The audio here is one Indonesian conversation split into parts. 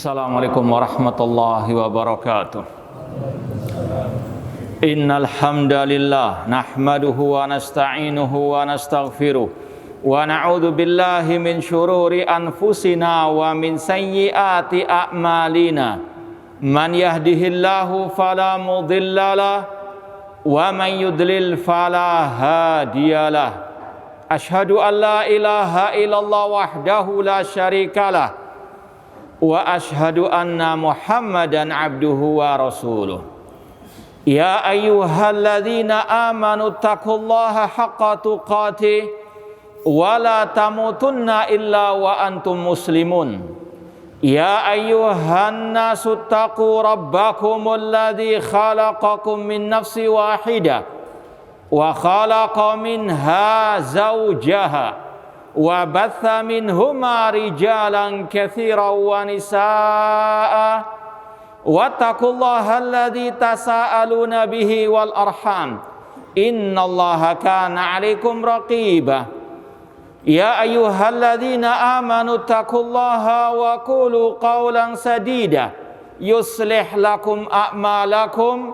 Assalamualaikum warahmatullahi wabarakatuh. Innal hamdalillah nahmaduhu wa nasta'inuhu wa nastaghfiruh wa na'udzu billahi min syururi anfusina wa min sayyiati a'malina. Man yahdihillahu fala mudhillalah wa man yudlil fala hadiyalah. Asyhadu an la ilaha illallah wahdahu la syarikalah wa ashhadu anna Muhammadan abduhu wa rasuluh. Ya ayyuhalladzina amanu taqullaha haqqa tuqatih wa la tamutunna illa wa antum muslimun. Ya ayyuhan nasu taqu rabbakumul ladzi khalaqakum min nafsin wahidah wa khalaqa minha zawjaha wa batha minhuma rijalan katsiran wa nisaa wattaqullaha alladzi tasaaluna bihi wal arham innallaha kana 'alaikum raqiba. Ya ayyuhalladzina amanu taqullaha wa qulu qawlan sadida yuslih lakum a'malakum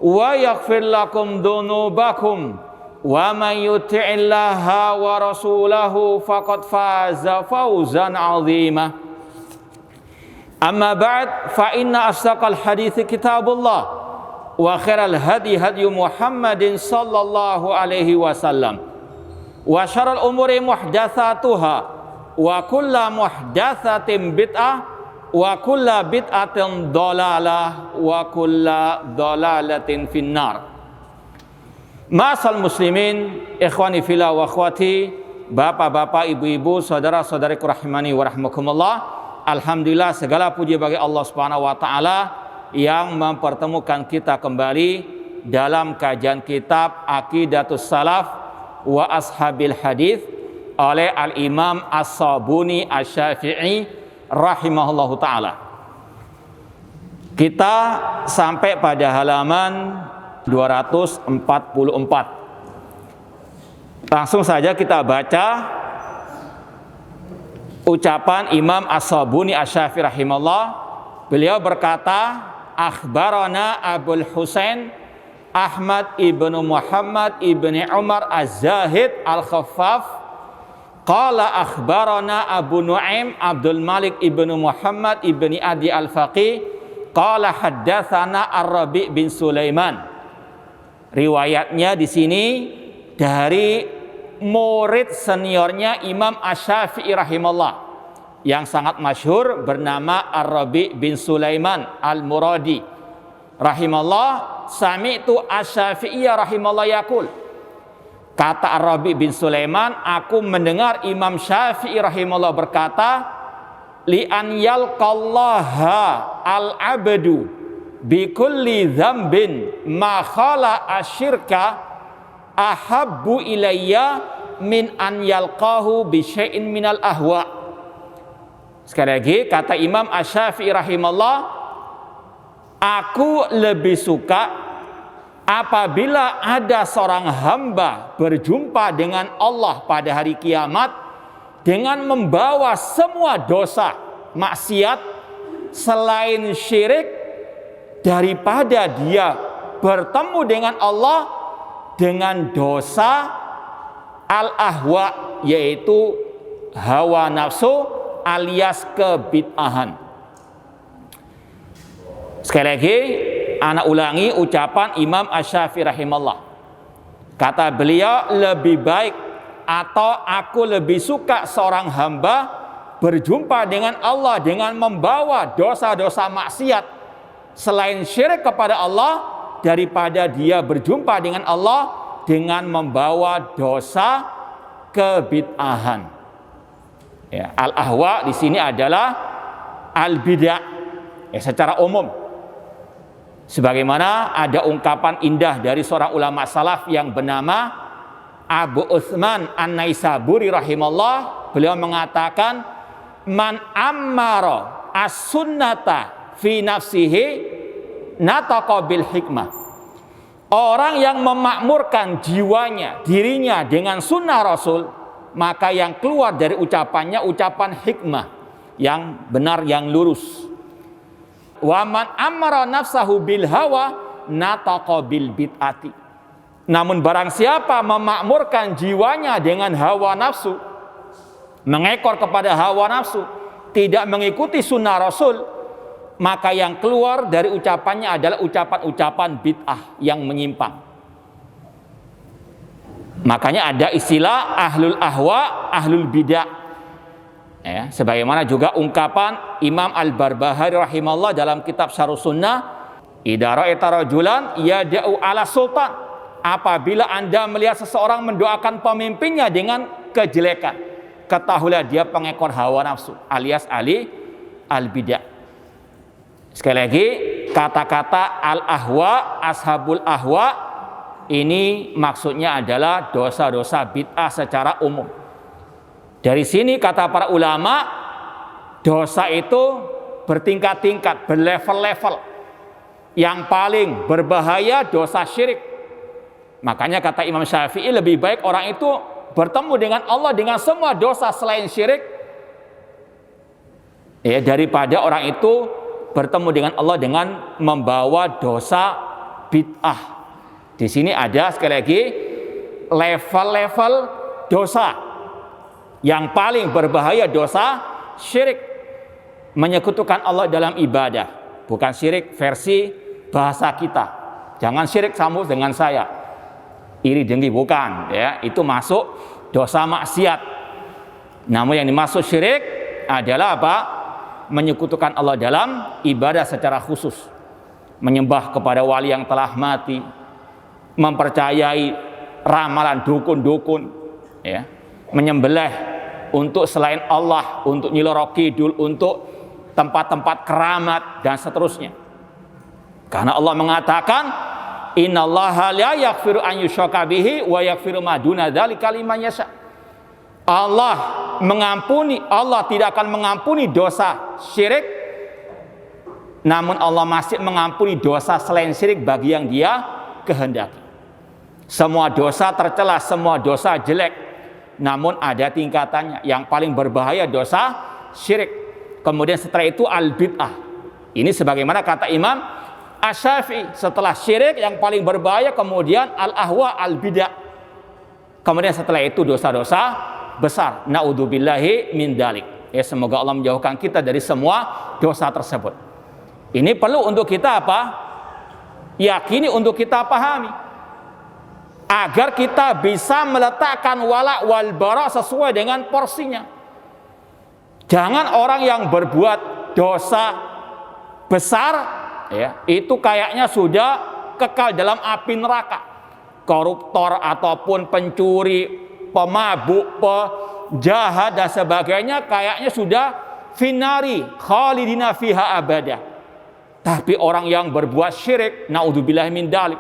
wa yaghfir lakum dhunubakum wa man yuti'illaha wa rasulahu faqad faza fawzan 'azima. Amma ba'd, fa inna asdaqal hadithi kitabullah wa khairal hadi hadi Muhammadin sallallahu alaihi wasallam wa syarrul umuri muhdatsatuha wa kullu muhdatsatin bid'ah wa kullu bid'atin dhalalah wa kullu dhalalatin finnar. Ma'asal muslimin, ikhwani fillah wa akhwati, bapak-bapak, ibu-ibu, saudara-saudariku rahimani wa rahmakumullah. Alhamdulillah, segala puji bagi Allah Subhanahu wa taala yang mempertemukan kita kembali dalam kajian kitab Aqidatus Salaf wa Ashabil Hadis oleh Al-Imam As-Sabuni Asy-Syafi'i rahimahullahu taala. Kita sampai pada halaman 244. Langsung saja kita baca ucapan Imam As-Sabuni Asy-Syafi'i rahimahullah. Beliau berkata, akhbarana Abul Husain Ahmad ibnu Muhammad ibni Umar Az-Zahid Al-Khaffaf qala akhbarana Abu Nu'aim Abdul Malik ibnu Muhammad ibni Adi Al-Faqih qala haddatsana Ar-Rabi' bin Sulaiman. Riwayatnya di sini dari murid seniornya Imam Asy-Syafi'i rahimahullah yang sangat masyhur bernama Ar-Rabi' bin Sulaiman Al-Muradi rahimahullah. Sami'tu Asy-Syafi'i rahimahullah yaqul. Kata Ar-Rabi' bin Sulaiman, aku mendengar Imam Syafi'i rahimahullah berkata, li an yalqallaha al-abdu bi kulli dzambin ma khala asyirka ahabbu ilayya min an yalqahu bi syai'in minal ahwa. Sekali lagi kata Imam Asy-Syafi'i rahimahullah, aku lebih suka apabila ada seorang hamba berjumpa dengan Allah pada hari kiamat dengan membawa semua dosa maksiat selain syirik, daripada dia bertemu dengan Allah dengan dosa al-ahwa, yaitu hawa nafsu alias kebid'ahan. Sekali lagi anak ulangi ucapan Imam Asy-Syafi'i rahimahullah. Kata beliau, lebih baik atau aku lebih suka seorang hamba berjumpa dengan Allah dengan membawa dosa-dosa maksiat selain syirik kepada Allah daripada dia berjumpa dengan Allah dengan membawa dosa kebid'ahan. Ya, al-ahwa di sini adalah al-bid'ah ya, secara umum. Sebagaimana ada ungkapan indah dari seorang ulama salaf yang bernama Abu Utsman An-Naisaburi rahimahullah. Beliau mengatakan, man ammara as-sunnata fi nafsihi nataqa bil hikmah. Orang yang memakmurkan jiwanya, dirinya dengan sunnah Rasul, maka yang keluar dari ucapannya ucapan hikmah. yang benar, yang lurus. Wa man amara nafsahu bil hawa nataqa bil bid'ati. Namun barang siapa memakmurkan jiwanya dengan hawa nafsu, mengekor kepada hawa nafsu, tidak mengikuti sunnah Rasul, maka yang keluar dari ucapannya adalah ucapan-ucapan bid'ah yang menyimpang. Makanya ada istilah ahlul ahwa, ahlul bid'ah. Ya, sebagaimana juga ungkapan Imam Al-Barbahari rahimahullah dalam kitab Syarh Sunnah, idza ra'aita rajulan yad'u ala sultan, apabila Anda melihat seseorang mendoakan pemimpinnya dengan kejelekan, ketahuilah dia pengekor hawa nafsu alias ahli al-bid'ah. Sekali lagi, kata-kata al-ahwa, ashabul ahwa, ini maksudnya adalah dosa-dosa bid'ah secara umum. Dari sini kata para ulama, dosa itu bertingkat-tingkat, berlevel-level. Yang paling berbahaya dosa syirik. Makanya kata Imam Syafi'i, lebih baik orang itu bertemu dengan Allah dengan semua dosa selain syirik, ya, daripada orang itu bertemu dengan Allah dengan membawa dosa bid'ah. Di sini ada sekali lagi level-level dosa. Yang paling berbahaya dosa syirik, menyekutukan Allah dalam ibadah. Bukan syirik versi bahasa kita. Jangan syirik kamu dengan saya. Iri dengki, bukan, ya, itu masuk dosa maksiat. Namun yang dimaksud syirik adalah apa? Menyekutukan Allah dalam ibadah secara khusus, menyembah kepada wali yang telah mati, mempercayai ramalan dukun-dukun, ya, menyembelih untuk selain Allah, untuk Nyi Roro Kidul, untuk tempat-tempat keramat dan seterusnya. Karena Allah mengatakan, innallaha la yaghfiru an yushraka bihi wa yaghfiru ma duna dzalika liman yasha. Allah mengampuni, Allah tidak akan mengampuni dosa syirik, namun Allah masih mengampuni dosa selain syirik bagi yang Dia kehendaki. Semua dosa tercela, semua dosa jelek, namun ada tingkatannya. Yang paling berbahaya dosa syirik. Kemudian setelah itu al-bid'ah. Ini sebagaimana kata Imam Asy-Syafi'i, setelah syirik yang paling berbahaya kemudian al-ahwa, al-bid'ah. Kemudian setelah itu dosa-dosa besar. Na'udzubillahi min dzalik. Ya, semoga Allah menjauhkan kita dari semua dosa tersebut. Ini perlu untuk kita apa? Yakini, untuk kita pahami, agar kita bisa meletakkan wala wal bara sesuai dengan porsinya. Jangan orang yang berbuat dosa besar, ya, itu kayaknya sudah kekal dalam api neraka. Koruptor ataupun pencuri, pemabuk, penjahat dan sebagainya kayaknya sudah finari khalidina fiha abada. Tapi orang yang berbuat syirik, naudzubillahi min dzalik,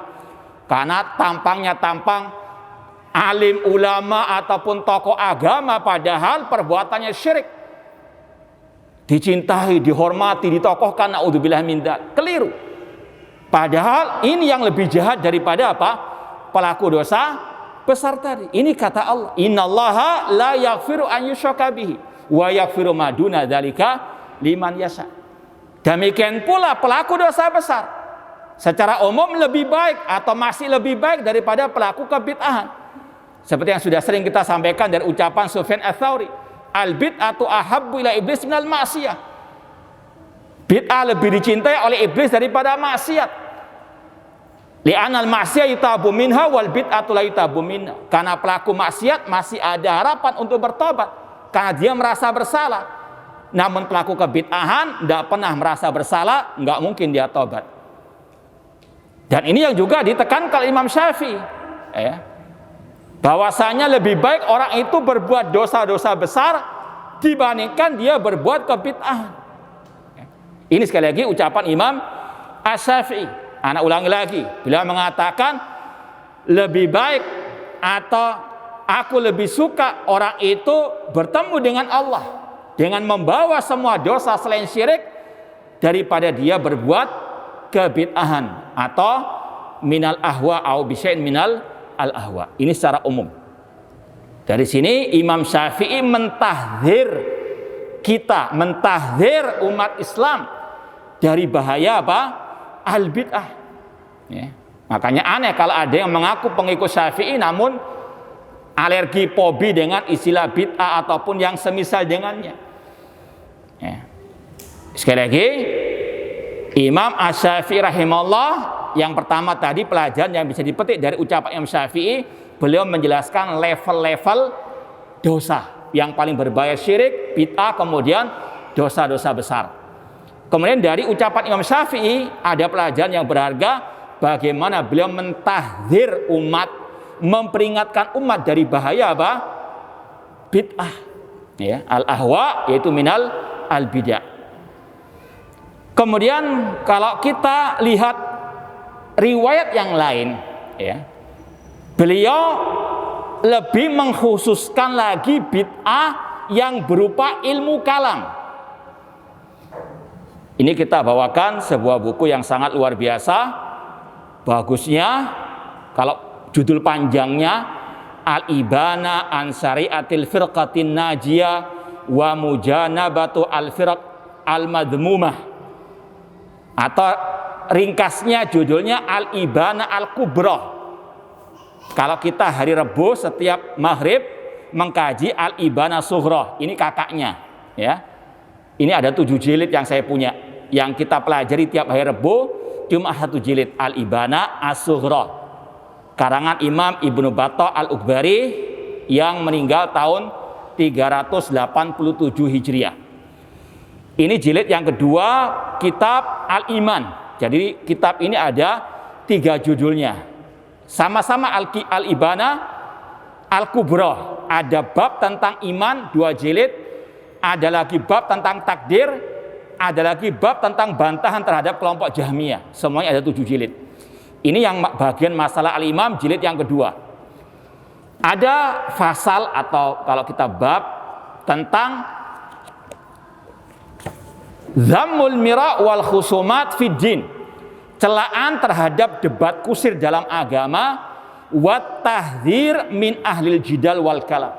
karena tampangnya tampang alim ulama ataupun tokoh agama, padahal perbuatannya syirik, dicintai, dihormati, ditokohkan, naudzubillahi min dzalik, keliru. Padahal ini yang lebih jahat daripada apa? Pelaku dosa besar tadi. Ini kata Allah, innallaha la yaghfiru an yushraka bihi wa yaghfiru ma duna dzalika liman yasha. Demikian pula pelaku dosa besar secara umum lebih baik atau masih lebih baik daripada pelaku kebid'ahan. Seperti yang sudah sering kita sampaikan dari ucapan Sufyan Ats-Tsauri, al-bid'atu ahabbu ila iblis minal ma'siyah. Bid'ah lebih dicintai oleh iblis daripada maksiat. Li'anal ma'siyah yutabu minha wal bid'atu la yutabu minha. Karena pelaku maksiat masih ada harapan untuk bertobat karena dia merasa bersalah. Namun pelaku kebid'ahan tidak pernah merasa bersalah, nggak mungkin dia tobat. Dan ini yang juga ditekankan Imam Syafi'i, ya, bahwasanya lebih baik orang itu berbuat dosa-dosa besar dibandingkan dia berbuat kebid'ahan. Ini sekali lagi ucapan Imam Asy-Syafi'i. Anak ulangi lagi, beliau mengatakan lebih baik atau aku lebih suka orang itu bertemu dengan Allah dengan membawa semua dosa selain syirik daripada dia berbuat kebid'ahan atau minal ahwa au bisyai'in minal al-ahwa. Ini secara umum. Dari sini Imam Syafi'i mentahdzir kita mentahdzir umat Islam dari bahaya apa? Al-bid'ah. Ya. Makanya aneh kalau ada yang mengaku pengikut Syafi'i namun alergi fobi dengan istilah bid'ah ataupun yang semisal dengannya. Ya. Sekali lagi, Imam Asy-Syafi'i rahimahullah, yang pertama tadi pelajaran yang bisa dipetik dari ucapan Imam Syafi'i, beliau menjelaskan level-level dosa. Yang paling berbahaya syirik, bid'ah, kemudian dosa-dosa besar. Kemudian dari ucapan Imam Syafi'i ada pelajaran yang berharga, bagaimana beliau mentahdzir umat, memperingatkan umat dari bahaya apa? Bid'ah. Ya, al-ahwa yaitu minal al-bid'ah. Kemudian kalau kita lihat riwayat yang lain, ya, beliau lebih mengkhususkan lagi bid'ah yang berupa ilmu kalam. Ini kita bawakan sebuah buku yang sangat luar biasa. Bagusnya kalau judul panjangnya Al-Ibana an Syari'atil Firqatin Najiyah wa Mujanabatu al-Firq al-Madmumah, atau ringkasnya judulnya Al-Ibana al-Kubra. Kalau kita hari Rebo setiap maghrib mengkaji Al-Ibana Sughra, ini kakaknya, ya. Ini ada 7 jilid yang saya punya, yang kita pelajari tiap hari Rebo, cuma 1 jilid, Al-Ibana As-Sughra, karangan Imam Ibnu Battah Al-Ukbari yang meninggal tahun 387 Hijriah. Ini jilid yang kedua, kitab Al-Iman. Jadi kitab ini ada 3 judulnya, sama-sama Al-Ibana Al-Kubra. Ada bab tentang iman 2 jilid, ada lagi bab tentang takdir, ada lagi bab tentang bantahan terhadap kelompok Jahmiyah. Semuanya ada 7 jilid. Ini yang bagian masalah al-imam, jilid yang kedua. Ada fasal atau kalau kita bab tentang Zammul mira' wal khusumat fid din, celaan terhadap debat kusir dalam agama, wat tahdzir min ahlil jidal wal kalam,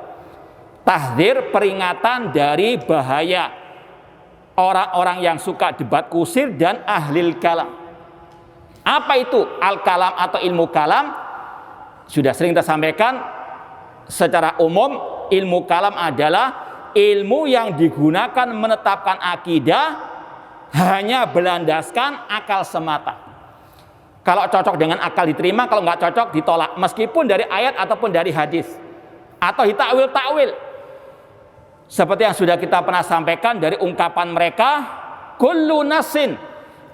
tahdzir peringatan dari bahaya orang-orang yang suka debat kusir dan ahlil kalam. Apa itu al-kalam atau ilmu kalam? Sudah sering kita sampaikan secara umum, ilmu kalam adalah ilmu yang digunakan menetapkan akidah hanya berlandaskan akal semata. Kalau cocok dengan akal diterima, kalau nggak cocok ditolak, meskipun dari ayat ataupun dari hadis, atau ditakwil-takwil. Seperti yang sudah kita pernah sampaikan dari ungkapan mereka, kullu nasin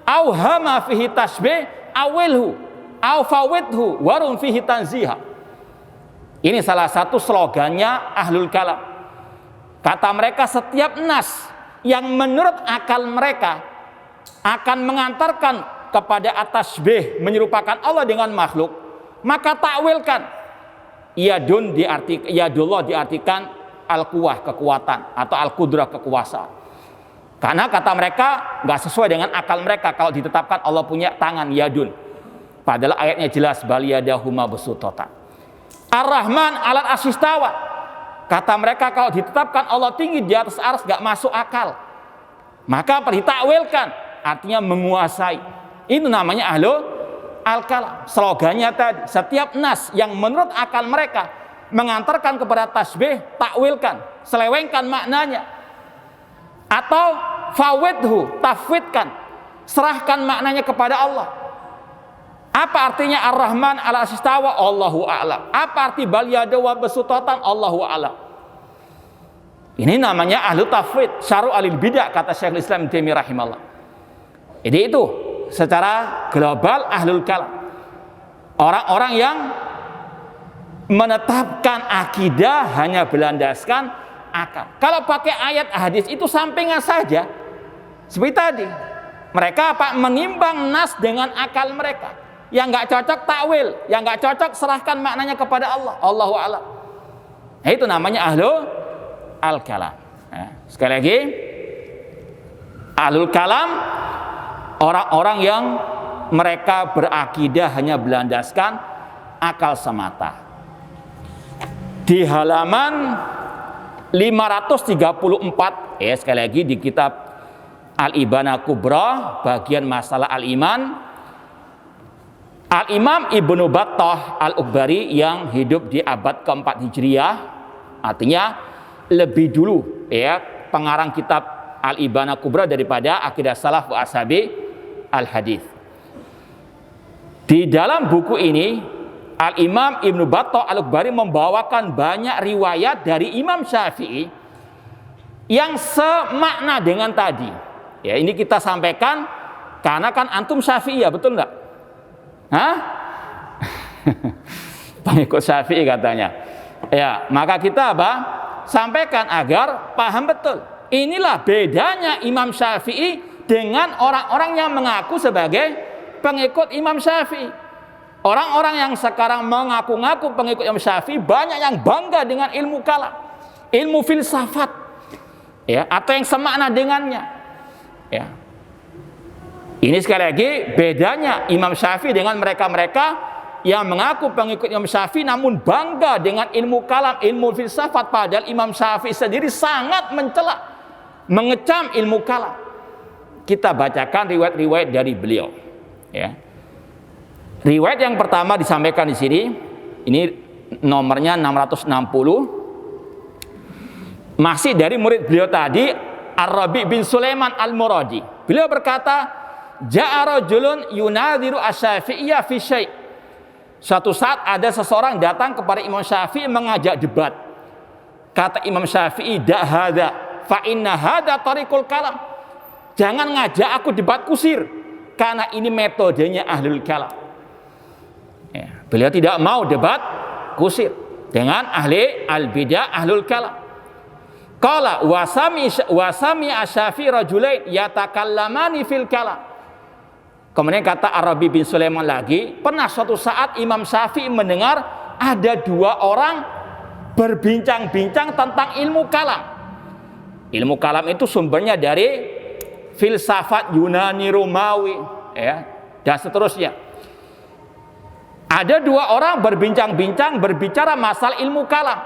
auhama fihi tasbih awilhu au fawidhu warum fihi tanziha. Ini salah satu slogannya ahlul kalam. Kata mereka, setiap nas yang menurut akal mereka akan mengantarkan kepada at-tasbih, menyerupakan Allah dengan makhluk, maka takwilkan. Yadullah diartikan al-quwah, kekuatan, atau al-qudrah, kekuasaan. Karena kata mereka nggak sesuai dengan akal mereka kalau ditetapkan Allah punya tangan, yadun. Padahal ayatnya jelas, bal yadahuma basutatan. Ar-Rahman alat asistawa. Kata mereka kalau ditetapkan Allah tinggi di atas arsy nggak masuk akal. Maka ditakwilkan, artinya menguasai. Itu namanya ahlul al-kalam. Slogannya tadi, setiap nas yang menurut akal mereka mengantarkan kepada tasbih, takwilkan, selewengkan maknanya. Atau fawidhu, tafwidkan, serahkan maknanya kepada Allah. Apa artinya Ar-Rahman ala istawa? Allahu a'lam. Apa arti bal yadahu basutatan? Allahu a'lam. Ini namanya ahlu tafwid, syaru alil bidah, kata Syekhul Islam Ibnu Taimiyah rahimahullah. Jadi itu secara global ahlul kalam, orang-orang yang menetapkan akidah hanya berlandaskan akal. Kalau pakai ayat hadis itu sampingan saja. Seperti tadi, mereka apa? Menimbang nas dengan akal mereka. Yang nggak cocok takwil, yang nggak cocok serahkan maknanya kepada Allah. Allahu a'lam. Nah, itu namanya ahlul al-kalam. Nah, sekali lagi, ahlul kalam orang-orang yang mereka berakidah hanya berlandaskan akal semata. Di halaman 534, ya sekali lagi di kitab Al-Ibanah Kubra bagian masalah al-iman, Al-Imam Ibnu Battah Al-Ukbari yang hidup di abad keempat Hijriah, artinya lebih dulu ya pengarang kitab Al-Ibanah Kubra daripada Aqidah Salaf wa Ashabi Al-Hadis. Di dalam buku ini Al-Imam Ibnu Battah Al-Ukbari membawakan banyak riwayat dari Imam Syafi'i yang semakna dengan tadi. Ya, ini kita sampaikan karena kan antum Syafi'i ya, betul enggak? Hah? Pengikut Syafi'i katanya. Ya, maka kita apa? Sampaikan agar paham betul. Inilah bedanya Imam Syafi'i dengan orang-orang yang mengaku sebagai pengikut Imam Syafi'i. Orang-orang yang sekarang mengaku-ngaku pengikut Imam Syafi'i banyak yang bangga dengan ilmu kalam, ilmu filsafat, ya, atau yang semakna dengannya. Ya. Ini sekali lagi bedanya Imam Syafi'i dengan mereka-mereka yang mengaku pengikut Imam Syafi'i namun bangga dengan ilmu kalam, ilmu filsafat, padahal Imam Syafi'i sendiri sangat mencela, mengecam ilmu kalam. Kita bacakan riwayat-riwayat dari beliau. Ya. Riwayat yang pertama disampaikan di sini, ini nomornya 660. Masih dari murid beliau tadi, Ar-Rabi bin Sulaiman Al-Muradi. Beliau berkata, Ja'a rajulun yunadhiru asy-Syafi'iyya fi syai'. Suatu saat ada seseorang datang kepada Imam Syafi'i mengajak debat. Kata Imam Syafi'i, "Da hadza fa inna hadza tariqul kalam." Jangan ngajak aku debat kusir karena ini metodenya ahlul kalam. Ya, beliau tidak mau debat kusir dengan ahli al-bidah ahlul kalam. Qala wasami asy-Syafi'i rajulain yatakallamani fil kalam. Kemudian kata Ar-Rabi bin Sulaiman lagi, pernah suatu saat Imam Syafi'i mendengar ada dua orang berbincang-bincang tentang ilmu kalam. Ilmu kalam itu sumbernya dari filsafat Yunani, Romawi, ya, dan seterusnya. Ada dua orang berbincang-bincang berbicara masalah ilmu kalam.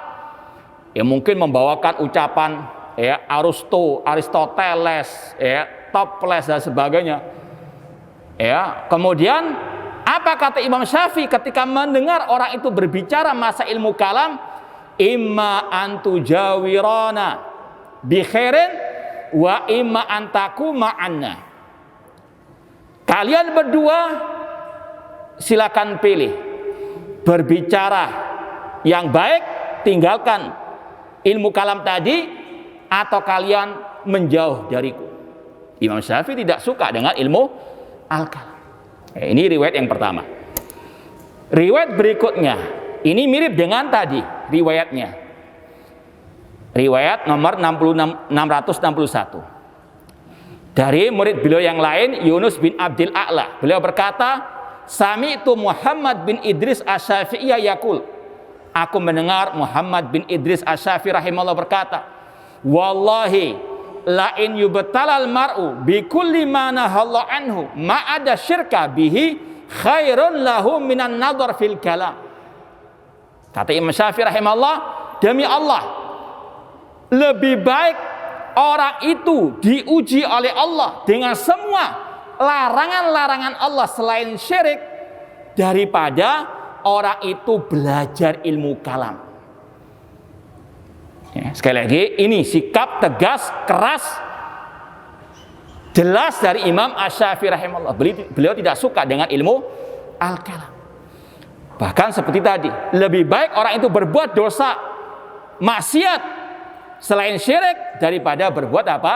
Ya mungkin membawakan ucapan ya Aristoteles, ya, Toples dan sebagainya. Ya, kemudian apa kata Imam Syafi'i ketika mendengar orang itu berbicara masa ilmu kalam? Imma antu jawirana bi khairin wa imma antaku ma'anna. Kalian berdua silakan pilih. Berbicara yang baik, tinggalkan ilmu kalam tadi, atau kalian menjauh dariku. Imam Syafi'i tidak suka dengan ilmu al-kalam. Ini riwayat yang pertama. Riwayat berikutnya, ini mirip dengan tadi riwayatnya. Riwayat nomor 661. Dari murid beliau yang lain, Yunus bin Abdil A'la. Beliau berkata, Sami'tu Muhammad bin Idris Asy-Syafi'iyya yaqul. Aku mendengar Muhammad bin Idris Asy-Syafi'i rahimahullah berkata, wallahi la in yubtalal mar'u bi kulli ma nahallahu anhu ma ada syirka bihi khairun lahu minan nadhar fil kalam. Kata Imam Syafi'i rahimahullah, demi Allah, lebih baik orang itu diuji oleh Allah dengan semua larangan-larangan Allah selain syirik daripada orang itu belajar ilmu kalam. Ya, sekali lagi, ini sikap tegas, keras, jelas dari Imam Asy-Syafi'i rahimahullah. Beliau tidak suka dengan ilmu al-kalam. Bahkan seperti tadi, lebih baik orang itu berbuat dosa, maksiat selain syirik daripada berbuat apa?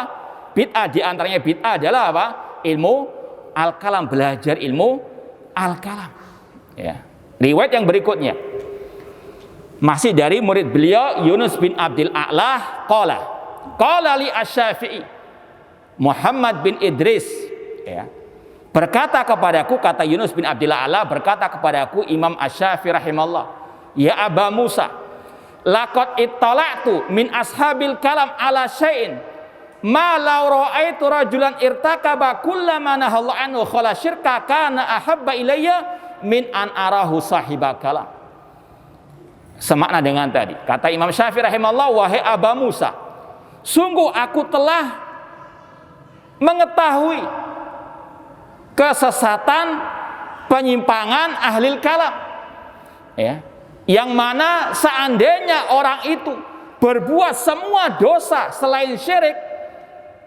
Bid'ah. Di antaranya bid'ah adalah apa? Ilmu al-kalam, belajar ilmu al-kalam. Ya. Riwayat yang berikutnya masih dari murid beliau Yunus bin Abdil A'la, qala li Asy-Syafi'i Muhammad bin Idris, ya, berkata kepadaku, kata Yunus bin Abdil A'la berkata kepadaku Imam Asy-Syafi'i rahimahullah, ya Aba Musa, laqad ittala'tu min ashabil kalam ala syai'in ma law ra'aitu rajulan irtakaba kullama nahallahu anhu khala syirka kana ahabba ilayya min an arahu sahibal kalam. Semakna dengan tadi. Kata Imam Syafi'i rahimahullah, wahai Aba Musa, sungguh aku telah mengetahui kesesatan penyimpangan ahlil kalam, ya, yang mana seandainya orang itu berbuat semua dosa selain syirik,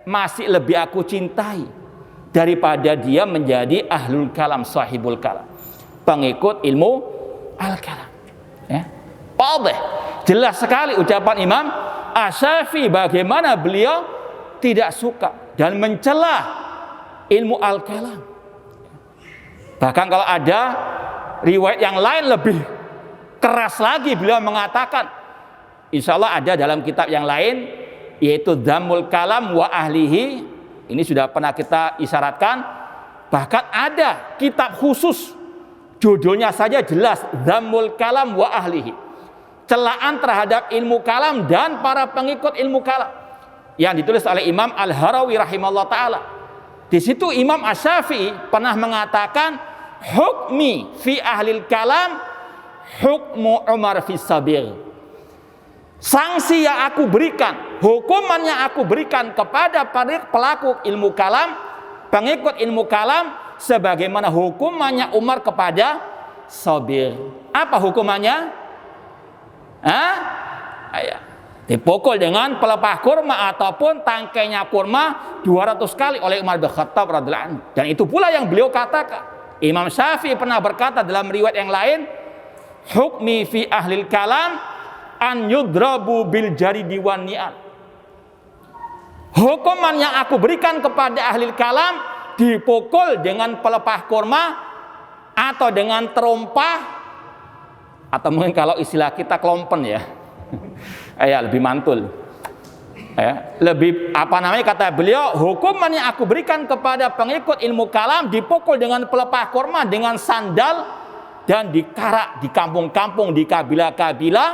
masih lebih aku cintai daripada dia menjadi ahlul kalam, sahibul kalam, pengikut ilmu al-kalam. Ya. Jelas sekali ucapan Imam Asy-Syafi'i bagaimana beliau tidak suka dan mencela ilmu al-kalam. Bahkan kalau ada riwayat yang lain lebih keras lagi, beliau mengatakan, insya Allah ada dalam kitab yang lain, yaitu Dhammul Kalam wa Ahlihi. Ini sudah pernah kita isyaratkan. Bahkan ada kitab khusus, judulnya saja jelas, Dhammul Kalam wa Ahlihi, celaan terhadap ilmu kalam dan para pengikut ilmu kalam, yang ditulis oleh Imam Al-Harawi rahimahullah ta'ala. Di situ Imam Asy-Syafi'i pernah mengatakan, hukmi fi ahlil kalam hukmu Umar fi sabir. Sanksi yang aku berikan, hukuman yang aku berikan kepada pelaku ilmu kalam, pengikut ilmu kalam, sebagaimana hukumannya Umar kepada sabir. Apa hukumannya? Dipukul dengan pelepah kurma ataupun tangkainya kurma 200 kali oleh Umar bin Khattab radhiyallahu anhu. Dan itu pula yang beliau katakan. Imam Syafi'i pernah berkata dalam riwayat yang lain, hukmi fi ahlil kalam an yudrabu bil jaridi wan ni'al. Hukuman yang aku berikan kepada ahlil kalam dipukul dengan pelepah kurma atau dengan terompah, atau mungkin kalau istilah kita klompen ya. Ya, lebih mantul. Ya, lebih kata beliau, hukuman yang aku berikan kepada pengikut ilmu kalam dipukul dengan pelepah kurma, dengan sandal, dan dikarak di kampung-kampung, di kabilah-kabilah,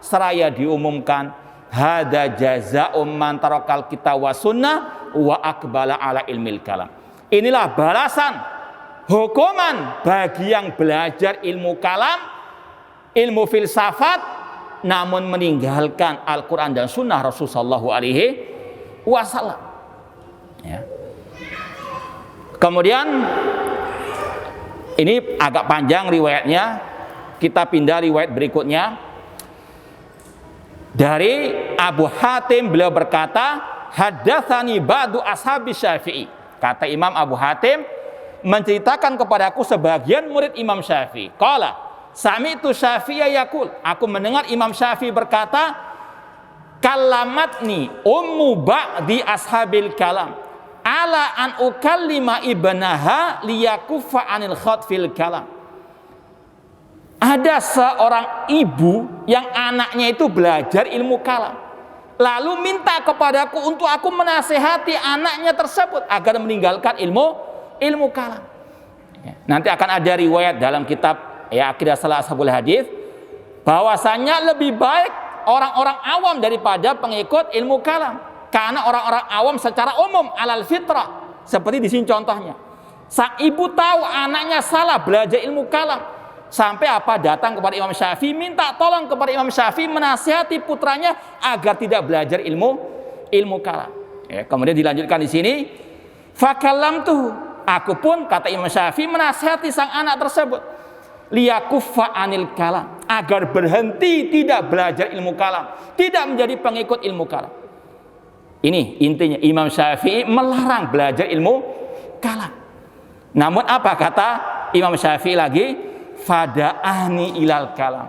seraya diumumkan, hada jazaa'um man tarakal kitab wa sunnah wa aqbala ala ilmil kalam. Inilah balasan, hukuman bagi yang belajar ilmu kalam, ilmu filsafat, namun meninggalkan Al-Quran dan Sunnah Rasulullah SAW. Ya. Kemudian ini agak panjang riwayatnya, kita pindah riwayat berikutnya. Dari Abu Hatim beliau berkata, haddatsani ba'du ashabi Syafi'i. Kata Imam Abu Hatim menceritakan kepadaku sebagian murid Imam Syafi'i. Qala sami'tu Syafi'i yaqul, aku mendengar Imam Syafi'i berkata, kallamatni ummu ba'di ashabil kalam ala an ukallima ibnaha liyakuffa anil khatfil kalam. Ada seorang ibu yang anaknya itu belajar ilmu kalam, lalu minta kepadaku untuk aku menasehati anaknya tersebut agar meninggalkan ilmu kalam. Nanti akan ada riwayat dalam kitab Aqidah Salah Ashabul Hadis bahwasanya lebih baik orang-orang awam daripada pengikut ilmu kalam, karena orang-orang awam secara umum alal fitrah, seperti di sini contohnya, sang ibu tahu anaknya salah belajar ilmu kalam, sampai datang kepada Imam Syafi'i, minta tolong kepada Imam Syafi'i menasihati putranya agar tidak belajar ilmu kalam. Kemudian dilanjutkan di sini, fakallamtu, aku pun, kata Imam Syafi'i, menasihati sang anak tersebut, liyakuffa anil kalam, agar berhenti tidak belajar ilmu kalam, tidak menjadi pengikut ilmu kalam. Ini intinya, Imam Syafi'i melarang belajar ilmu kalam. Namun apa kata Imam Syafi'i lagi? Fada'ani ilal kalam,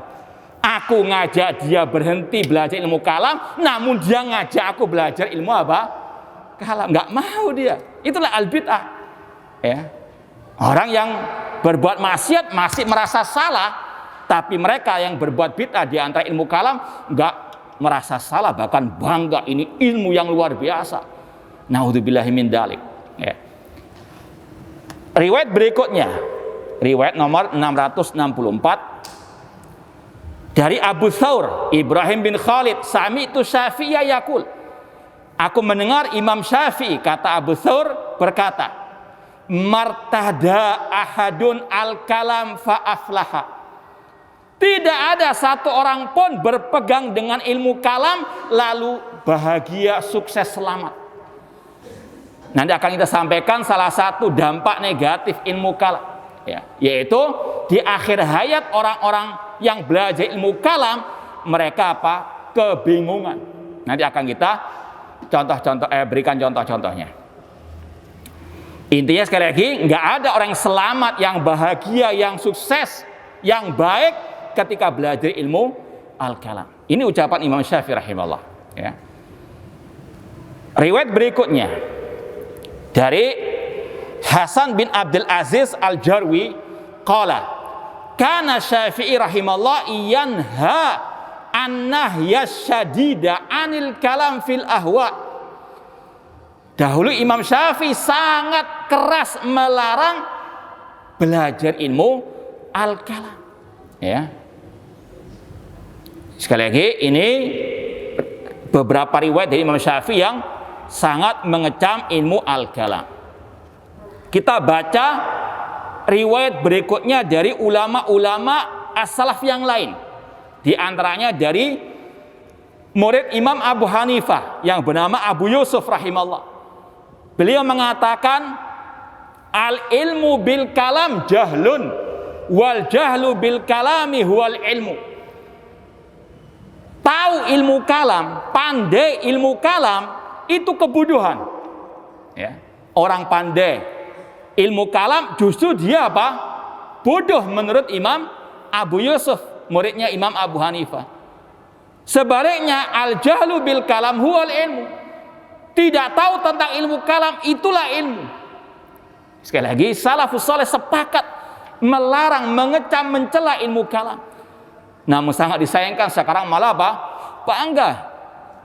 aku ngajak dia berhenti belajar ilmu kalam, namun dia ngajak aku belajar ilmu kalam. Nggak mau dia. Itulah al-bid'ah. Orang yang berbuat maksiat masih merasa salah, tapi mereka yang berbuat bid'ah di antara ilmu kalam enggak merasa salah, bahkan bangga, ini ilmu yang luar biasa. Naudzubillahi min dzalik. Riwayat berikutnya, riwayat nomor 664 dari Abu Thawr Ibrahim bin Khalid, sami'tu Syafi'i yaqul, aku mendengar Imam Syafi'i, kata Abu Thawr, berkata, martada ahadun al-kalam fa aflaha, Tidak ada satu orang pun berpegang dengan ilmu kalam lalu bahagia, sukses, selamat. Nanti akan kita sampaikan salah satu dampak negatif ilmu kalam, ya, yaitu di akhir hayat orang-orang yang belajar ilmu kalam, mereka apa? Kebingungan. Nanti akan kita berikan contoh-contohnya. Intinya sekali lagi, nggak ada orang yang selamat, yang bahagia, yang sukses, yang baik ketika belajar ilmu al-kalam. Ini ucapan Imam Syafi'i rahimahullah. Ya. Riwayat berikutnya dari Hasan bin Abdul Aziz al-Jarwi, qala kana Syafi'i rahimahullah yanha an-nahya syadida anil kalam fil ahwa. Dahulu Imam Syafi'i sangat keras melarang belajar ilmu al-kalam. Ya. Sekali lagi, ini beberapa riwayat dari Imam Syafi'i yang sangat mengecam ilmu al-kalam. Kita baca riwayat berikutnya dari ulama-ulama as-salaf yang lain. Di antaranya dari murid Imam Abu Hanifah yang bernama Abu Yusuf rahimahullah. Beliau mengatakan, al-ilmu bil kalam jahlun wal jahlu bil kalami huwal ilmu. Tahu ilmu kalam, pandai ilmu kalam, itu kebodohan. Ya. Orang pandai ilmu kalam justru dia apa? Bodoh menurut Imam Abu Yusuf, muridnya Imam Abu Hanifah. Sebaliknya, al-jahlu bil kalam huwal ilmu. Tidak tahu tentang ilmu kalam, itulah ilmu. Sekali lagi, salafus saleh sepakat melarang, mengecam, mencela ilmu kalam. Namun sangat disayangkan sekarang malah apa? Bangga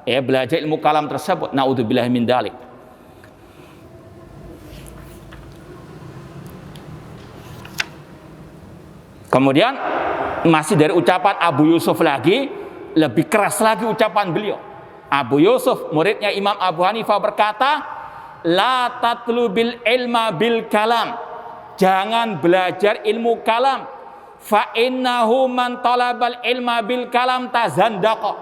ya belajar ilmu kalam tersebut. Naudzubillah min dzalik. Kemudian masih dari ucapan Abu Yusuf lagi, lebih keras lagi ucapan beliau. Abu Yusuf, muridnya Imam Abu Hanifah, berkata, la tatlubil ilma bil kalam. Jangan belajar ilmu kalam. Fa innahu man talabal ilma bil kalam tazandaqa.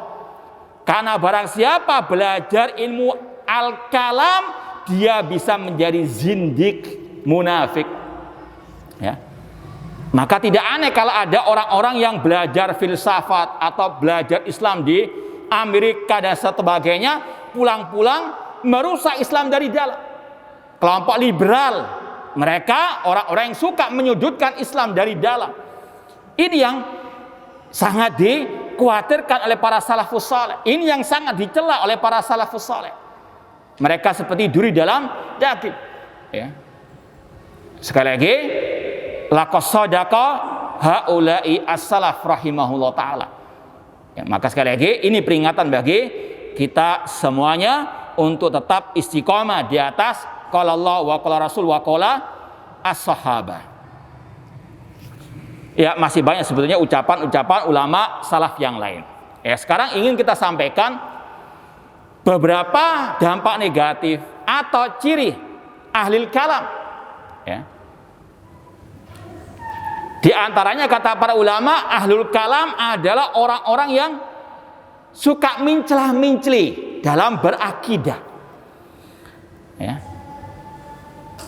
Karena barang siapa belajar ilmu al-kalam, dia bisa menjadi zindik, munafik. Ya. Maka tidak aneh kalau ada orang-orang yang belajar filsafat atau belajar Islam di Amerika dan sebagainya, pulang-pulang merusak Islam dari dalam. Kelompok liberal, mereka orang-orang yang suka menyudutkan Islam dari dalam. Ini yang sangat dikhawatirkan oleh para salafus saleh. Ini yang sangat dicela oleh para salafus saleh. Mereka seperti duri dalam daging. Ya. Sekali lagi, laqad sadaqa haula'i as-salaf rahimahullah ta'ala. Ya, maka sekali lagi, ini peringatan bagi kita semuanya untuk tetap istiqomah di atas qala Allah wa qala Rasul wa qala as-sahabah. Ya, masih banyak sebetulnya ucapan-ucapan ulama salaf yang lain. Ya, sekarang ingin kita sampaikan beberapa dampak negatif atau ciri ahli kalam. Ya. Di antaranya kata para ulama, ahlul kalam adalah orang-orang yang suka mincelah-minceli dalam berakidah. Ya.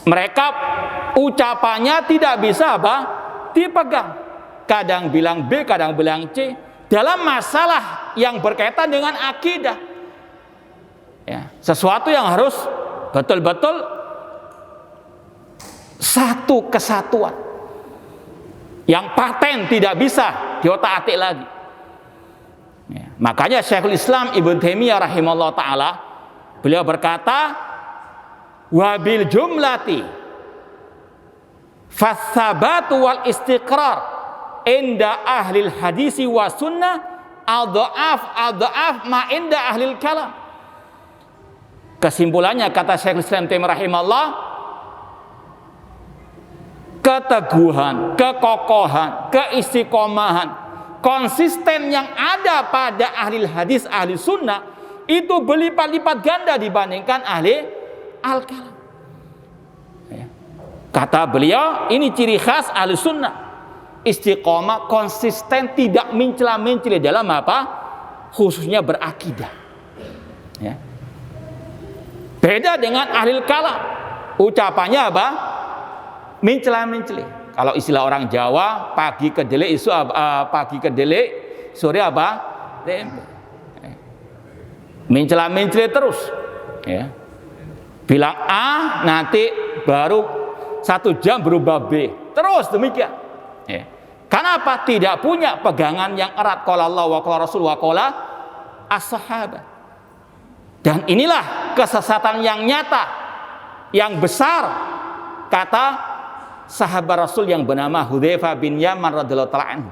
Mereka ucapannya tidak bisa apa? Dipegang. Kadang bilang B, kadang bilang C dalam masalah yang berkaitan dengan akidah. Ya, sesuatu yang harus betul-betul satu kesatuan. Yang paten tidak bisa diotak-atik lagi. Ya, makanya Syekhul Islam Ibnu Taimiyah rahimahullah ta'ala, beliau berkata, wabil jumlati fasabatu wal istiqrar inda ahlil hadisi wa sunnah adha'af ma inda ahlil kalam. Kesimpulannya kata Syekhul Islam Taimiyah rahimahullah, keteguhan, kekokohan, keistiqomahan, konsisten yang ada pada ahli hadis, ahli sunnah itu berlipat-lipat ganda dibandingkan ahli al-kalam. Kata beliau, ini ciri khas ahli sunnah. istiqomah, konsisten, tidak mencela-mencela dalam apa? Khususnya berakidah. Ya. Beda dengan ahlul kalam. Ucapannya apa? Mencela-mencela. Kalau istilah orang Jawa, pagi kedelai, pagi kedelai, sore apa? Tempe. Mencela-mencela terus. Ya. Bilang A, nanti baru 1 jam berubah B. Terus demikian. Ya. Kenapa? Tidak punya pegangan yang erat. Qala Allah wa qala Rasul wa qala as-sahabat. Dan inilah kesesatan yang nyata, yang besar, kata sahabat Rasul yang bernama Hudzaifah bin Yaman radhiyallahu ta'ala anhu.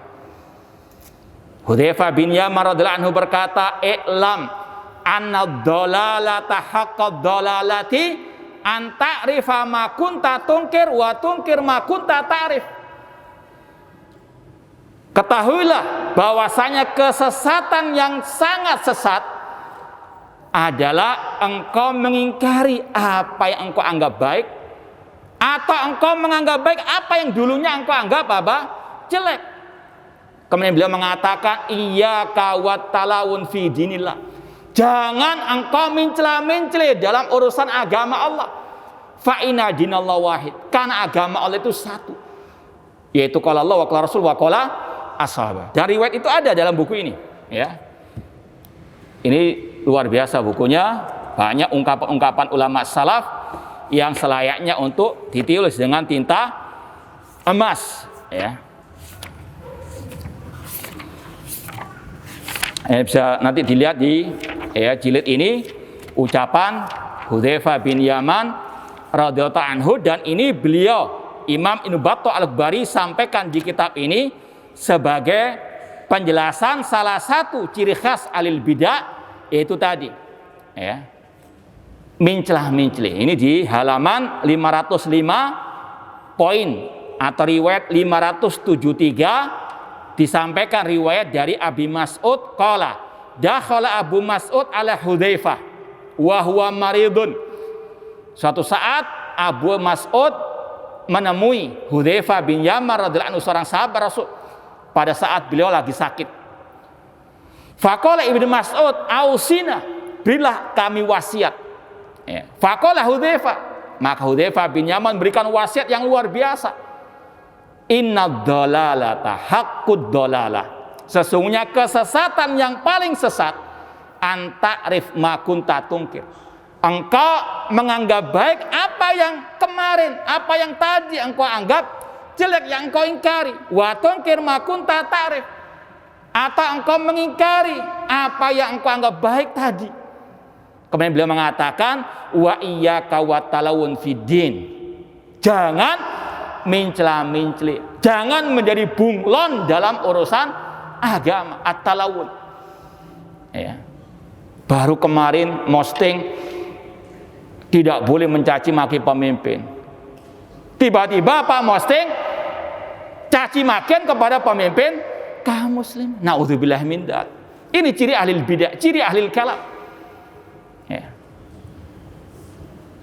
Hudzaifah bin Yaman radhiyallahu anhu berkata, "I'lam anna dhalalata haqqad dhalalati an ta'rifa ma kunta tunkir wa tunkir ma kunta ta'rif." Ketahuilah bahwasanya kesesatan yang sangat sesat adalah engkau mengingkari apa yang engkau anggap baik, atau engkau menganggap baik apa yang dulunya engkau anggap apa? Jelek. Kemudian beliau mengatakan, iyyaka wat talawun fi dinillah. Jangan engkau mencela-mencela dalam urusan agama Allah. Fa inna dinallah wahid. Karena agama Allah itu satu. Yaitu qala Allah wa qala Rasul wa qala ashabat. Dan riwayat itu ada dalam buku ini, ya. Ini luar biasa bukunya, banyak ungkapan-ungkapan ulama salaf yang selayaknya untuk ditulis dengan tinta emas, ya. Bisa nanti dilihat di jilid ini ucapan Hudzaifah bin Yaman radhiyallahu anhu, dan ini beliau Imam Ibnu Battah Al-Bari sampaikan di kitab ini sebagai penjelasan salah satu ciri khas alil bidah, yaitu tadi, ya, mencela-mencela. Ini di halaman 505 poin atau riwayat 573 disampaikan riwayat dari Abi Mas'ud qala dakhala Abu Mas'ud ala Hudzaifah wa huwa maridun. Suatu saat Abu Mas'ud menemui Hudzaifah bin Yaman radhiyallahu anhu, seorang sahabat Rasul, pada saat beliau lagi sakit. Faqala Ibnu Mas'ud, ausina, berilah kami wasiat. Ya. Faqala Hudzaifah, maka Hudzaifah bin Yaman berikan wasiat yang luar biasa. Innad dhalalata haqqud dhalalah. Sesungguhnya kesesatan yang paling sesat anta'rif ma kunta tunkir. Engkau menganggap baik apa yang kemarin, apa yang tadi engkau anggap jelek, yang engkau ingkari. Wa tunkir ma kunta ta'rif. Atau engkau mengingkari apa yang engkau anggap baik tadi. Kemudian beliau mengatakan, wa iyyaka wat talawun fiddin. Jangan mencela-mencela, jangan menjadi bunglon dalam urusan agama, at-talawun. Ya. Baru kemarin posting tidak boleh mencaci maki pemimpin. Tiba-tiba Pak posting caci makian kepada pemimpin kaum muslim. Nauzubillah min dzalik. Ini ciri ahli bidah, ciri ahli kalam. Ya.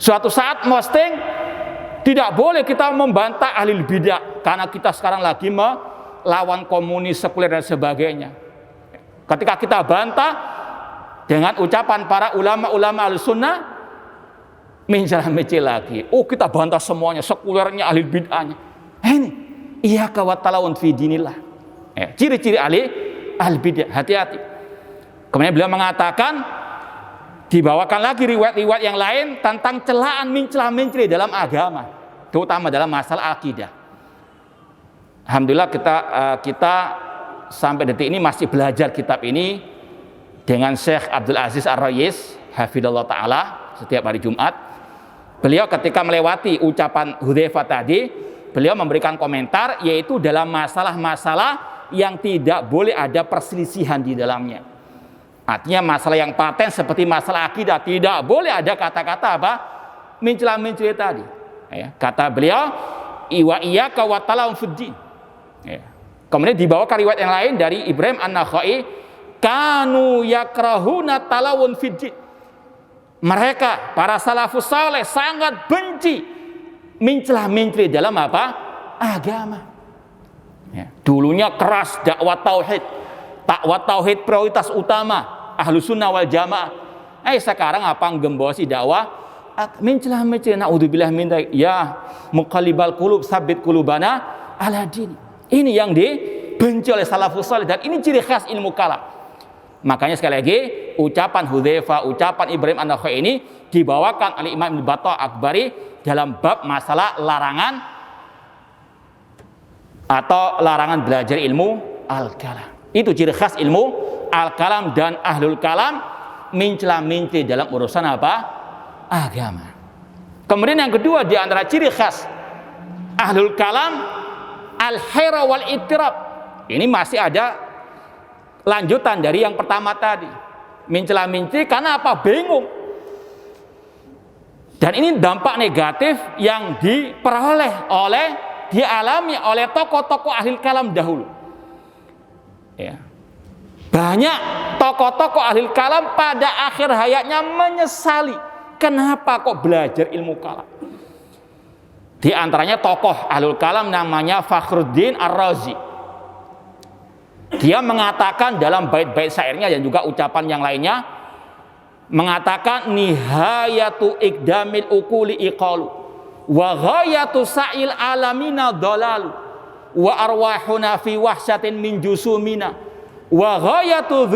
Suatu saat posting tidak boleh kita membantah ahli bidah karena kita sekarang lagi melawan komunis, sekuler dan sebagainya. Ketika kita bantah dengan ucapan para ulama-ulama al-sunnah, mencela-mencela lagi. Oh, kita bantah semuanya, sekulernya, ahli bid'ahnya. Ini iyyaka wat talawun fi dinillah. Ciri-ciri ahli bidah, hati-hati. Kemudian beliau mengatakan, dibawakan lagi riwayat-riwayat yang lain tentang celaan mencela-mencela dalam agama, terutama dalam masalah akidah. Alhamdulillah kita sampai detik ini masih belajar kitab ini dengan Syekh Abdul Aziz Ar-Rayis hafidhallahu taala setiap hari Jumat. Beliau ketika melewati ucapan Hudzaifah tadi, beliau memberikan komentar, yaitu dalam masalah-masalah yang tidak boleh ada perselisihan di dalamnya. Artinya masalah yang paten seperti masalah akidah, tidak boleh ada kata-kata apa? Mencela-mencela tadi. Ya. Kata beliau, wa iyyaka wat talawun fiddin. Ya. Kemudian dibawakan riwayat yang lain dari Ibrahim An-Nakhai, kanu yakrahuna talawun fiddin. Mereka, para salafus saleh, sangat benci mencela-mencela dalam apa? Agama. Ya. Dulunya keras dakwah tauhid prioritas utama Ahlus Sunnah wal Jamaah. Sekarang apa nggembosi dakwah mencela naudzubillah min ya muqallibal qulub tsabbit qulubana ala din. Ini yang dibenci oleh salafus saleh dan ini ciri khas ilmu kalam. Makanya sekali lagi ucapan Hudzaifah, ucapan Ibrahim An-Nakhai ini dibawakan oleh Imam Ibnu Battah Akbari dalam bab masalah larangan atau larangan belajar ilmu al-kalam. Itu ciri khas ilmu al-kalam dan ahlul kalam mencela-mencela dalam urusan apa? Agama. Kemudian yang kedua di antara ciri khas ahlul kalam al-hira wal ittirab. Ini masih ada lanjutan dari yang pertama tadi. Mencela-mencela karena apa? Bingung. Dan ini dampak negatif yang dialami oleh tokoh-tokoh ahli kalam dahulu. Ya. Banyak tokoh-tokoh ahli kalam pada akhir hayatnya menyesali kenapa kok belajar ilmu kalam. Di antaranya tokoh ahli kalam namanya Fakhruddin Ar-Razi. Dia mengatakan dalam bait-bait syairnya dan juga ucapan yang lainnya, mengatakan nihayatu ikdamil ukuli iqalu wa ghayatu sa'il alamina dhalalu wa arwahuna fi wahsyatin min jusumina wa ghayatu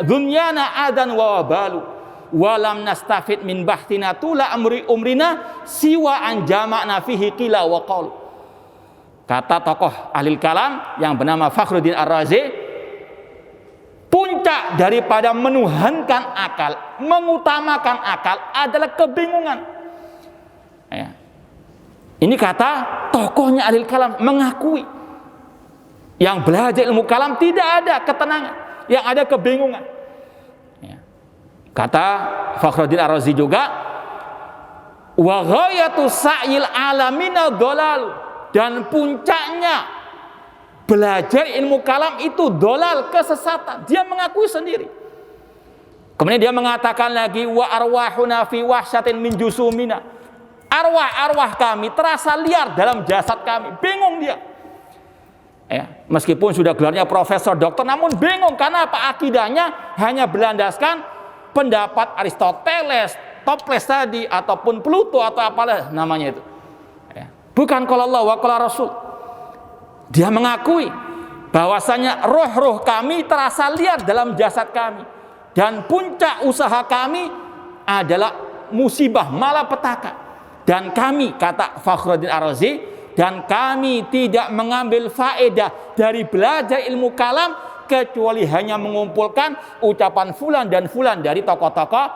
dunyana adan wa wabalu wa lam nastafid min bahtina tula umrina siwa an jama'na fihi qila wa qalu. Kata tokoh ahli kalam yang bernama Fakhruddin Ar-Razi, puncak daripada menuhankan akal, mengutamakan akal adalah kebingungan. Ya. Ini kata tokohnya ahli kalam mengakui yang belajar ilmu kalam tidak ada ketenangan, yang ada kebingungan. Ya. Kata Fakhruddin Ar-Razi juga, wa ghayatu sa'il alamina dhalalu. Dan puncaknya belajar ilmu kalam itu dolal, kesesatan. Dia mengakui sendiri. Kemudian dia mengatakan lagi wa arwahuna fi wahsyatin min jusumina. Arwah-arwah kami terasa liar dalam jasad kami. Bingung dia. Ya, meskipun sudah gelarnya profesor, dokter, namun bingung karena apa? Akidahnya hanya berlandaskan pendapat Aristoteles, Toples tadi ataupun Pluto atau apalah namanya itu. Bukan qala Allah wa qala Rasul. Dia mengakui bahwasanya roh-roh kami terasa liar dalam jasad kami dan puncak usaha kami adalah musibah malapetaka. Dan kami, kata Fakhruddin Ar-Razi, dan kami tidak mengambil faedah dari belajar ilmu kalam kecuali hanya mengumpulkan ucapan fulan dan fulan dari tokoh-tokoh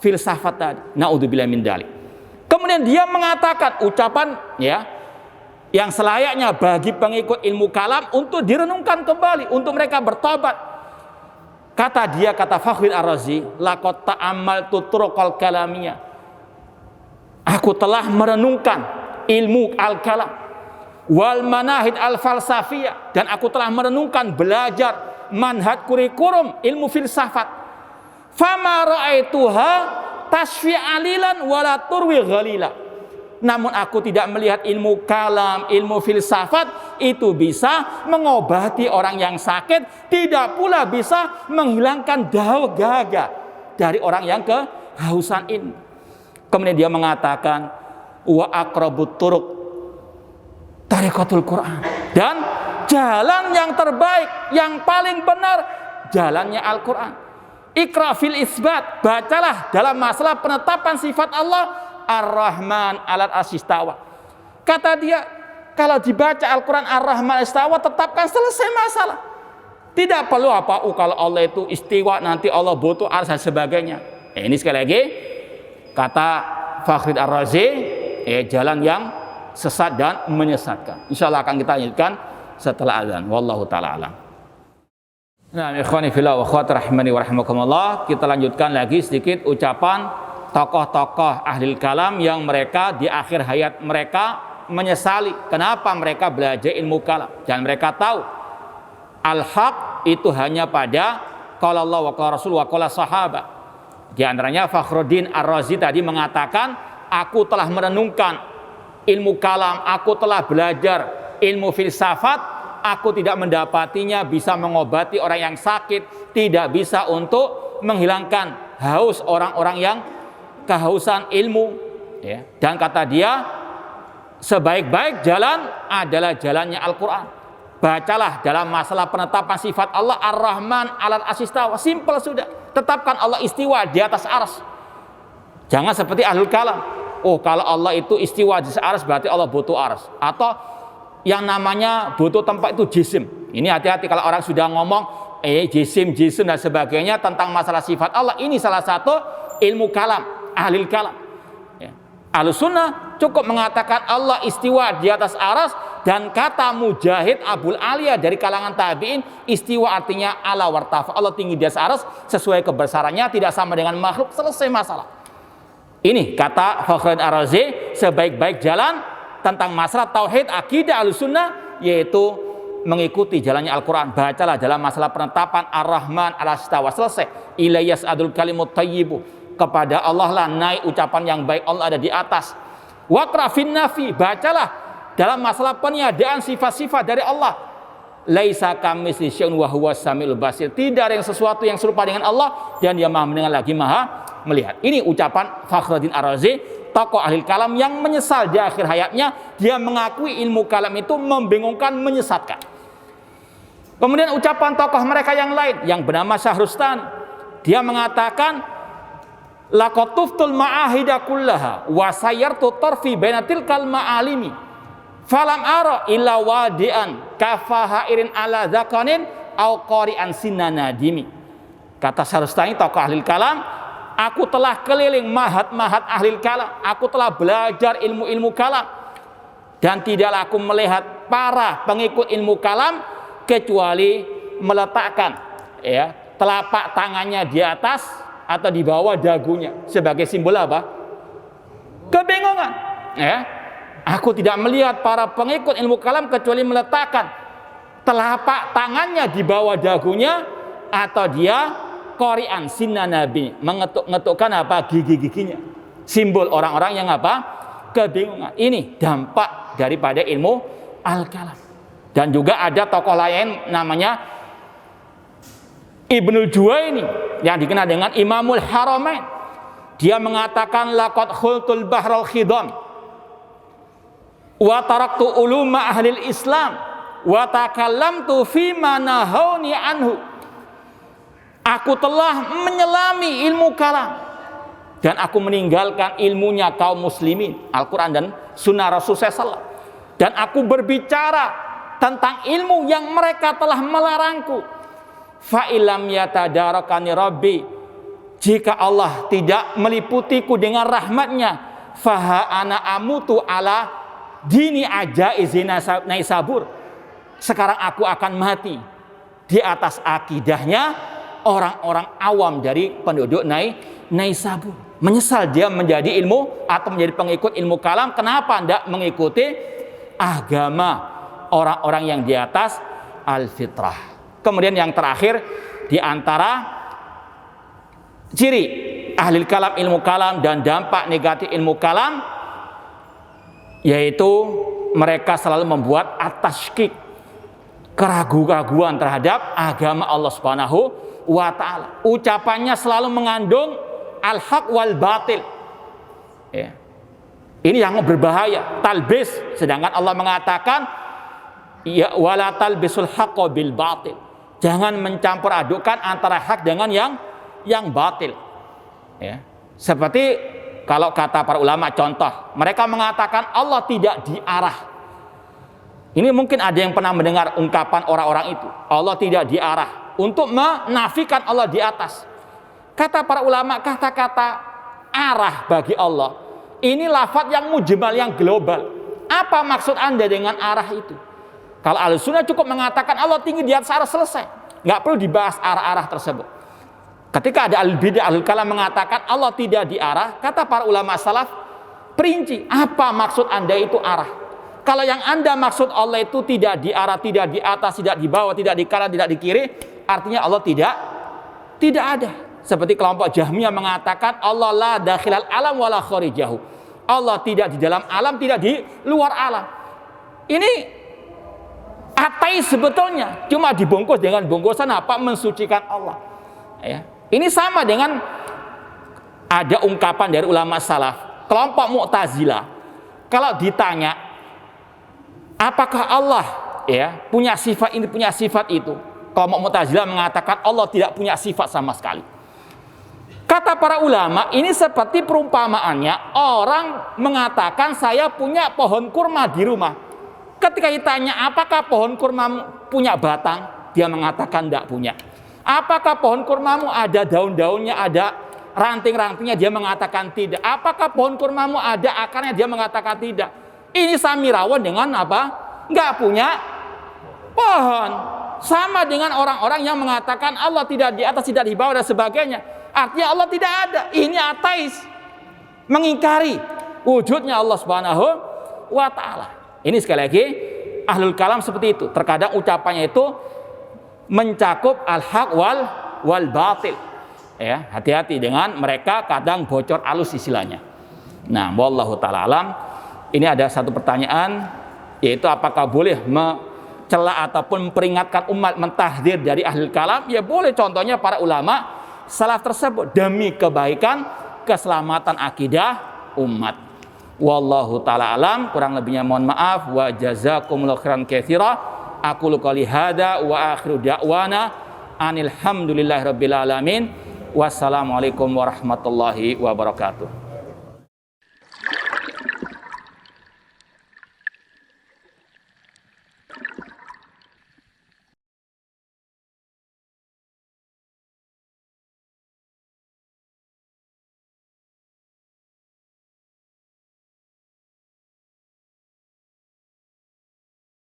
filsafat tadi. Naudzubillah min dzalik. Kemudian dia mengatakan ucapan ya yang selayaknya bagi pengikut ilmu kalam untuk direnungkan kembali, untuk mereka bertobat. Kata Fakhruddin Ar-Razi, laqad ta'ammaltu turuqal kalamiyah. Aku telah merenungkan ilmu al-kalam wal manahid al-falsafiyah, dan aku telah merenungkan belajar manhaj kurikulum ilmu filsafat. Fama ra'aituha tasfi alilan wala turwi ghalila. Namun aku tidak melihat ilmu kalam, ilmu filsafat itu bisa mengobati orang yang sakit, tidak pula bisa menghilangkan dahaga dari orang yang kehausan ilmu. Kemudian dia mengatakan wa aqrabut turuq tariqatul Quran, dan jalan yang terbaik, yang paling benar jalannya Al-Quran. Iqra fil isbat, bacalah dalam masalah penetapan sifat Allah Ar-Rahman alat asistawa. Kata dia, kalau dibaca Al-Quran Ar-Rahman istawa, tetapkan selesai masalah. Tidak perlu apa, kalau Allah itu istiwa, nanti Allah butuh arsy dan sebagainya. Ini sekali lagi kata Fakhruddin Ar-Razi, jalan yang sesat dan menyesatkan. Insyaallah akan kita lanjutkan setelah azan. Wallahu taala alam. Nah, ikhwani fillah wa akhwati rahimani wa rahimakumullah, kita lanjutkan lagi sedikit ucapan tokoh-tokoh ahli kalam yang mereka di akhir hayat mereka menyesali kenapa mereka belajar ilmu kalam, dan mereka tahu al-haq itu hanya pada qala Allah wa qala Rasul wa qala sahabat. Di antaranya Fakhruddin Ar-Razi tadi mengatakan, aku telah merenungkan ilmu kalam, aku telah belajar ilmu filsafat, aku tidak mendapatinya bisa mengobati orang yang sakit, tidak bisa untuk menghilangkan haus orang-orang yang kehausan ilmu. Ya. Dan kata dia, sebaik-baik jalan adalah jalannya Al-Quran. Bacalah dalam masalah penetapan sifat Allah, Ar-Rahman 'alal arsy istawa. Simpel sudah. Tetapkan Allah istiwa di atas arsy. Jangan seperti ahlul kalam. Oh, kalau Allah itu istiwa di atas arsy berarti Allah butuh arsy. Atau yang namanya butuh tempat itu jisim. Ini hati-hati kalau orang sudah ngomong jisim dan sebagainya tentang masalah sifat Allah. Ini salah satu ilmu kalam, ahlul kalam. Ya. Ahlus sunnah cukup mengatakan Allah istiwa di atas arsy. Dan kata Mujahid Abul Aliyah dari kalangan tabi'in, istiwa artinya ala wartafa, Allah tinggi di atas arsy sesuai kebesarannya, tidak sama dengan makhluk, selesai masalah. Ini kata Fakhruddin Ar-Razi, sebaik-baik jalan tentang masalah tauhid akidah Ahlussunnah yaitu mengikuti jalannya Al-Quran. Bacalah dalam masalah penetapan Ar-Rahman 'alal arsy istawa, selesai. Ilayya yas'adul kalimut thayyibu, kepada Allah lah naik ucapan yang baik, Allah ada di atas. Waqra fin nafi, bacalah dalam masalah peniadaan sifat-sifat dari Allah. Laisa kamitslihi syai'un wa huwas samiul basir. Tidak ada yang sesuatu yang serupa dengan Allah dan Dia Maha mendengar lagi Maha melihat. Ini ucapan Fakhruddin Ar-Razi, tokoh ahli kalam yang menyesal di akhir hayatnya. Dia mengakui ilmu kalam itu membingungkan, menyesatkan. Kemudian ucapan tokoh mereka yang lain yang bernama Syahrustani, dia mengatakan laqad tuftul ma'ahida kullaha wa sayyartu tarfi baina tilkal ma'alimi falam ara illa wadian kafahairin ala zakanin au qari'an sinanadimi. Kata Syahrustani, tokoh ahli kalam, aku telah keliling mahat-mahat ahli kalam, aku telah belajar ilmu-ilmu kalam, dan tidaklah aku melihat para pengikut ilmu kalam kecuali meletakkan telapak tangannya di atas atau di bawah dagunya sebagai simbol apa? Kebingungan. Aku tidak melihat para pengikut ilmu kalam kecuali meletakkan telapak tangannya di bawah dagunya atau dia qari'an sinanabi, mengetuk-ngetukkan apa? Gigi-giginya. Simbol orang-orang yang apa? Kebingungan. Ini dampak daripada ilmu al-kalam. Dan juga ada tokoh lain namanya Ibnul Juwaini yang dikenal dengan Imamul Haramain. Dia mengatakan laqad khultul bahral khidam wa taraktu uluma ahlil Islam wa takallamtu fima nahauni anhu. Aku telah menyelami ilmu kalam dan aku meninggalkan ilmunya kaum muslimin, Al-Quran dan sunnah Rasul SAW, dan aku berbicara tentang ilmu yang mereka telah melarangku. Fa ilam yatadarakani rabbi, jika Allah tidak meliputiku dengan rahmatnya, faha ana amutu ala dini ajaizi Naisabur, sekarang aku akan mati di atas akidahnya orang-orang awam dari penduduk Naisabur. Menyesal dia menjadi ilmu atau menjadi pengikut ilmu kalam. Kenapa tidak mengikuti agama orang-orang yang di atas al-fitrah? Kemudian yang terakhir di antara ciri ahli kalam, ilmu kalam, dan dampak negatif ilmu kalam, yaitu mereka selalu membuat at-tashkik, keraguan-keraguan terhadap agama Allah Subhanahu wa ta'ala. Ucapannya selalu mengandung al-haq wal batil. Ini yang berbahaya, talbis. Sedangkan Allah mengatakan ya wala talbisul haqqa bil batil. Jangan mencampur adukan antara hak dengan yang batil. Seperti kalau kata para ulama, contoh, mereka mengatakan Allah tidak diarah. Ini mungkin ada yang pernah mendengar ungkapan orang-orang itu. Allah tidak diarah, untuk menafikan Allah di atas. Kata para ulama, kata-kata arah bagi Allah, ini lafaz yang mujmal, yang global. Apa maksud Anda dengan arah itu? Kalau Ahlussunnah cukup mengatakan Allah tinggi di atas arah, selesai. Nggak perlu dibahas arah-arah tersebut. Ketika ada al-bidah, al-kalam mengatakan Allah tidak diarah, kata para ulama salaf, perinci, apa maksud Anda itu arah? Kalau yang Anda maksud Allah itu tidak diarah, tidak di atas, tidak di bawah, tidak di kanan, tidak di kiri, artinya Allah tidak ada. Seperti kelompok Jahmiyah mengatakan Allah la dakhilal alam wala kharijahu. Allah tidak di dalam alam, tidak di luar alam. Ini ateis sebetulnya, cuma dibungkus dengan bungkusan apa? Mensucikan Allah. Ya. Ini sama dengan ada ungkapan dari ulama salaf, kelompok Mu'tazilah. Kalau ditanya, apakah Allah ya punya sifat ini, punya sifat itu? Kelompok Mu'tazilah mengatakan Allah tidak punya sifat sama sekali. Kata para ulama, ini seperti perumpamaannya orang mengatakan saya punya pohon kurma di rumah. Ketika ditanya apakah pohon kurmamu punya batang, dia mengatakan tidak punya. Apakah pohon kurmamu ada daun-daunnya, ada ranting-rantingnya, dia mengatakan tidak. Apakah pohon kurmamu ada akarnya, dia mengatakan tidak. Ini samirawan dengan apa? Nggak punya pohon. Sama dengan orang-orang yang mengatakan Allah tidak di atas, tidak di bawah dan sebagainya. Artinya Allah tidak ada. Ini ateis, mengingkari wujudnya Allah Subhanahu wa Ta'ala. Ini sekali lagi ahlul kalam seperti itu. Terkadang ucapannya itu mencakup al-haq wal batil. Ya, hati-hati dengan mereka, kadang bocor alus istilahnya. Nah, wallahu ta'ala alam. Ini ada satu pertanyaan, yaitu apakah boleh mencela ataupun memperingatkan umat, mentahdir dari ahlul kalam? Ya boleh. Contohnya para ulama salaf tersebut demi kebaikan, keselamatan akidah umat. Wallahu ta'ala alam. Kurang lebihnya mohon maaf. Wa jazakumullahu khairan katsira. Aku qouli hada wa akhiru da'wana anil hamdulillahirabbil alamin. Wassalamualaikum warahmatullahi wabarakatuh.